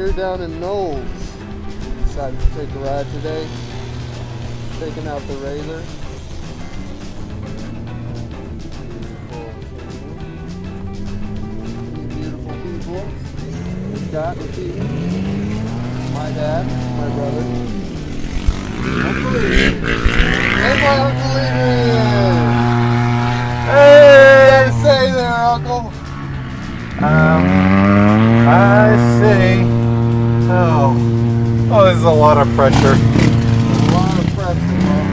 here down in Knolls. Decided to take a ride today. Taking out the RZR. Beautiful people. Scott and Pete. My dad, my brother. Uncle Adrian. Hey, my Uncle Adrian. Hey! What do you say there, Uncle? I see. Oh, this is a lot of pressure. A lot of pressure, Mom.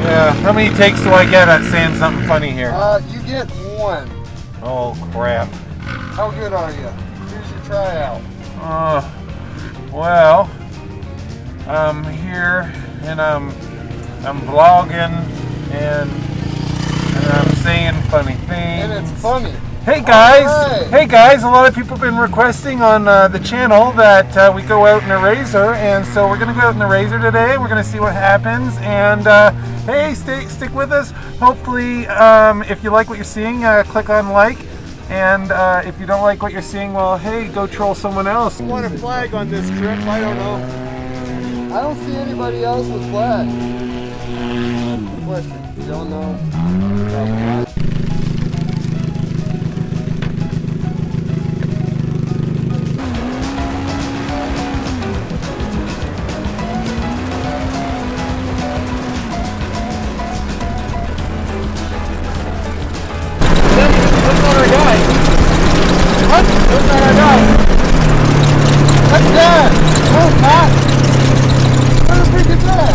Yeah, how many takes do I get at saying something funny here? You get one. Oh, crap. How good are you? Here's your tryout. Well, I'm here and I'm vlogging and I'm saying funny things. And it's funny. Hey guys! Right. Hey guys! A lot of people have been requesting on the channel that we go out in a RZR, and so we're gonna go out in the RZR today. We're gonna see what happens, and hey, stick with us. Hopefully, if you like what you're seeing, click on like, and if you don't like what you're seeing, well, hey, go troll someone else. I want a flag on this trip. I don't know. I don't see anybody else with flags. Good question. You don't know. That's not our guy. What? That's not our guy. That's Dad! Oh, Pat! What a freaking Dad!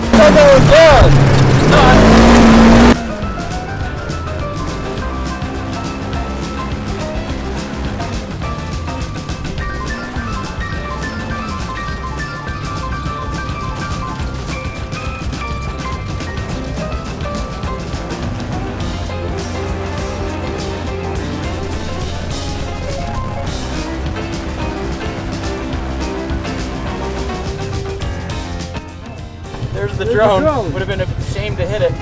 I thought that was Dad! It's not. There's the drone. Would have been a shame to hit it.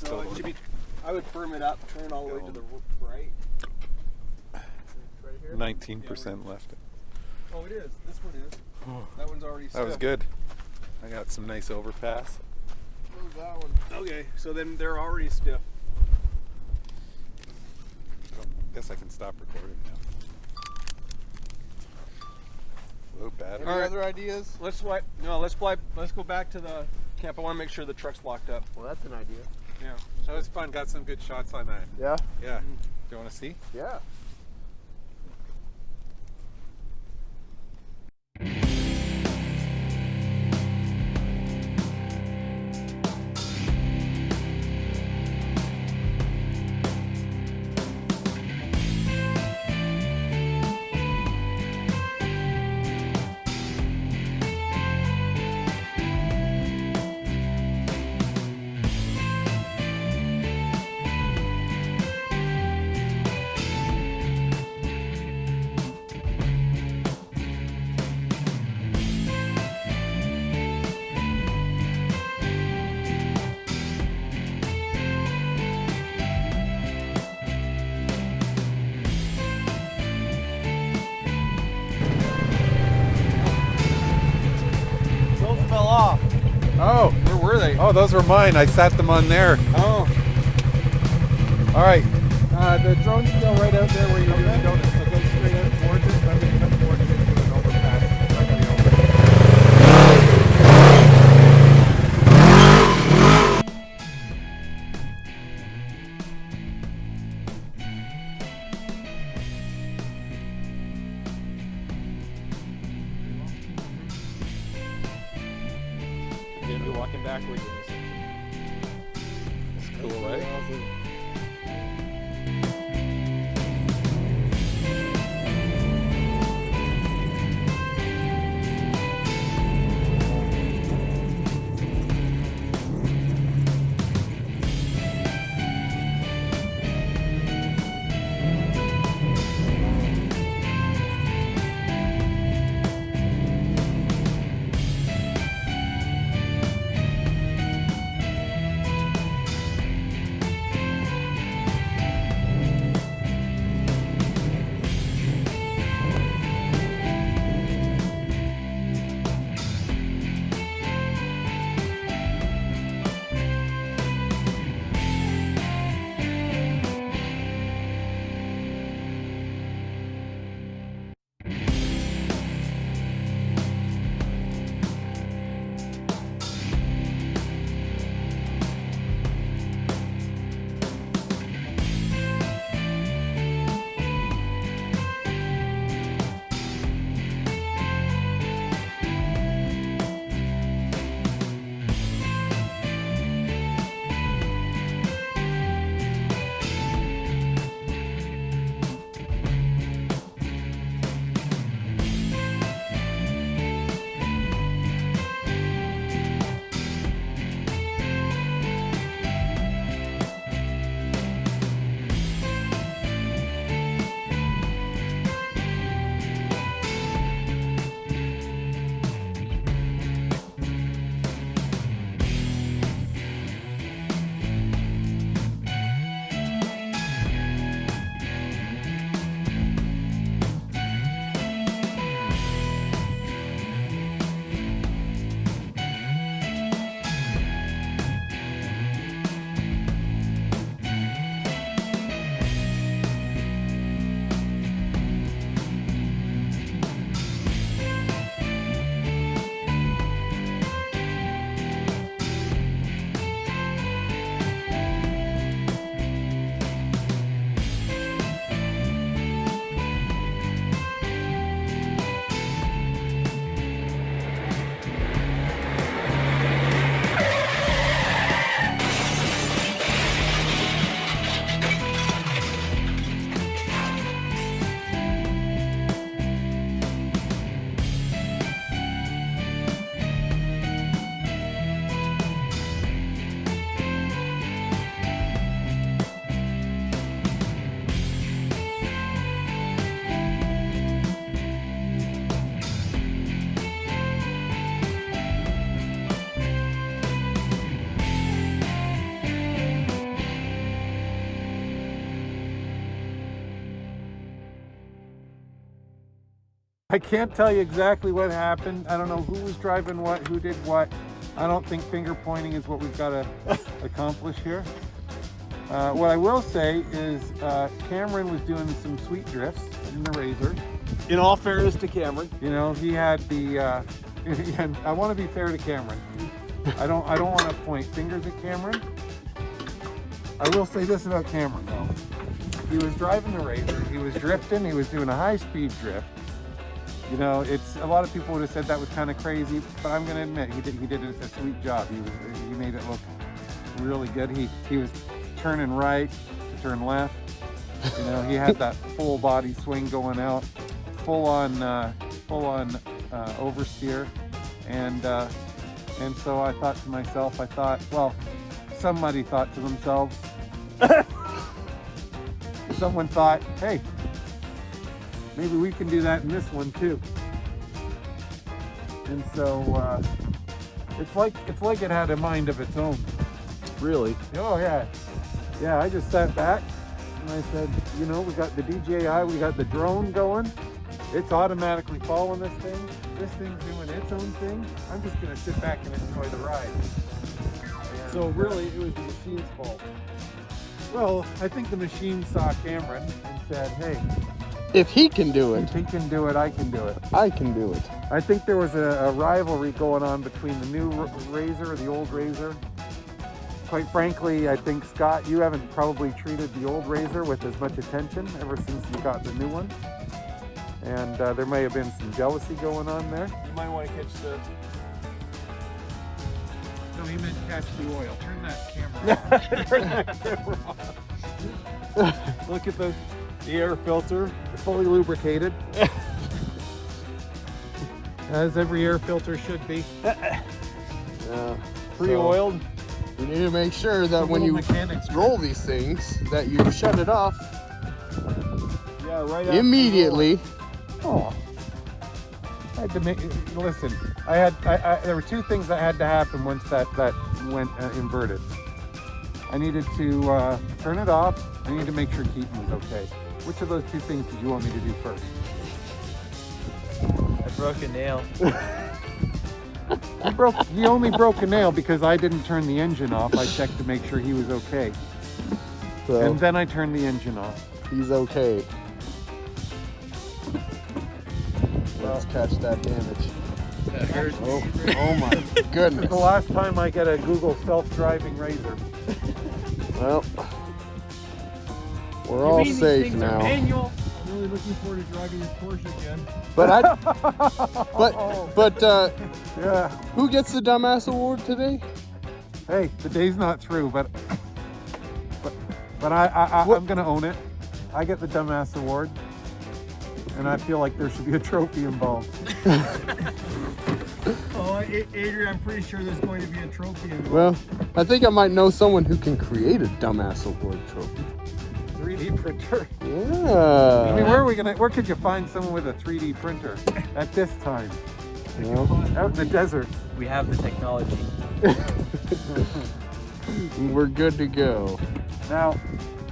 No, it should be. I would firm it up, turn it all the way to the right. Right here. 19% left. Oh, it is. This one is. That one's already stiff. That was good. I got some nice overpass. Close that one. Okay, so then they're already stiff. Guess I can stop recording now. Low battery. Any other ideas? Let's go back to the camp. I want to make sure the truck's locked up. Well, that's an idea. Yeah. That was fun. Got some good shots on that. Yeah? Yeah. Do you want to see? Yeah. Those fell off. Oh. Where were they? Oh, those were mine. I sat them on there. Oh. All right. The drone's still right out there where you do the donuts. So go straight out towards it. I'm going to cut towards it into an overpass. You're walking backwards in this. It's cool, right? I can't tell you exactly what happened. I don't know who was driving what, who did what. I don't think finger pointing is what we've got to accomplish here. What I will say is Cameron was doing some sweet drifts in the RZR. In all fairness to Cameron. You know, he had the, and I want to be fair to Cameron. I don't want to point fingers at Cameron. I will say this about Cameron though. He was driving the RZR, he was drifting, he was doing a high-speed drift. You know, it's a lot of people would have said that was kind of crazy, but I'm going to admit he did a sweet job. He made it look really good. He was turning right to turn left. You know, he had that full body swing going out, full on oversteer, and so I thought to myself, well, somebody thought to themselves. Someone thought, hey, maybe we can do that in this one too. And so it's like it had a mind of its own. Really? Oh yeah. Yeah, I just sat back and I said, you know, we got the DJI, we got the drone going. It's automatically following this thing. This thing's doing its own thing. I'm just gonna sit back and enjoy the ride. And, So really, it was the machine's fault. well, I think the machine saw Cameron and said, hey, If he can do it, if he can do it, I can do it. I can do it. I think there was a rivalry going on between the new RZR, the old RZR. Quite frankly, I think, Scott, you haven't probably treated the old RZR with as much attention ever since you got the new one. And there may have been some jealousy going on there. You might want to catch the... No, he meant catch the oil. Turn that camera off. Look at the air filter. Fully lubricated. As every air filter should be. Pre-oiled. You need to make sure that when you mechanics roll these things, that you shut it off Yeah, right after immediately. Oh, I had to make. Listen, there were two things that had to happen once that went inverted. I needed to turn it off. I needed to make sure Keaton was okay. Which of those two things did you want me to do first? I broke a nail. He only broke a nail because I didn't turn the engine off. I checked to make sure he was okay, So and then I turned the engine off. he's okay. Let's catch that damage. That hurt. Oh my This is goodness. the last time I get a Google self-driving RZR. Well, we're all safe now. I'm really looking forward to driving your Porsche again. But Yeah. who gets the dumbass award today? Hey, the day's not through, but I'm gonna own it. I get the dumbass award, and I feel like there should be a trophy involved. Oh, Adrian, I'm pretty sure there's going to be a trophy involved. Well, I think I might know someone who can create a dumbass award trophy. 3D printer. I mean, Yeah. where could you find someone with a 3D printer at this time? Well, Out in the desert. We have the technology. we're good to go. Now,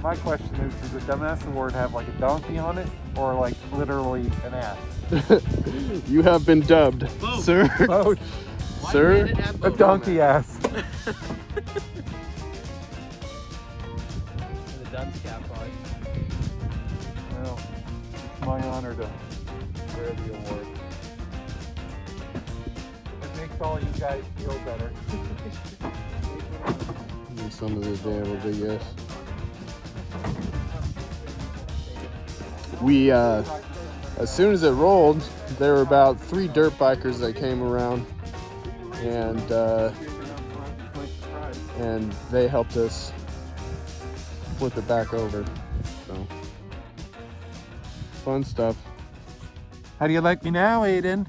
my question is, does the dumbass award have like a donkey on it, or like literally an ass? You have been dubbed, sir. Both. Sir, A donkey ass. And the dunce cap on. Well, it's my honor to wear the award. It makes all you guys feel better. some of the damage, I guess. We, as soon as it rolled, there were about 3 dirt bikers that came around, and they helped us flip it back over. So, fun stuff. How do you like me now, Aiden?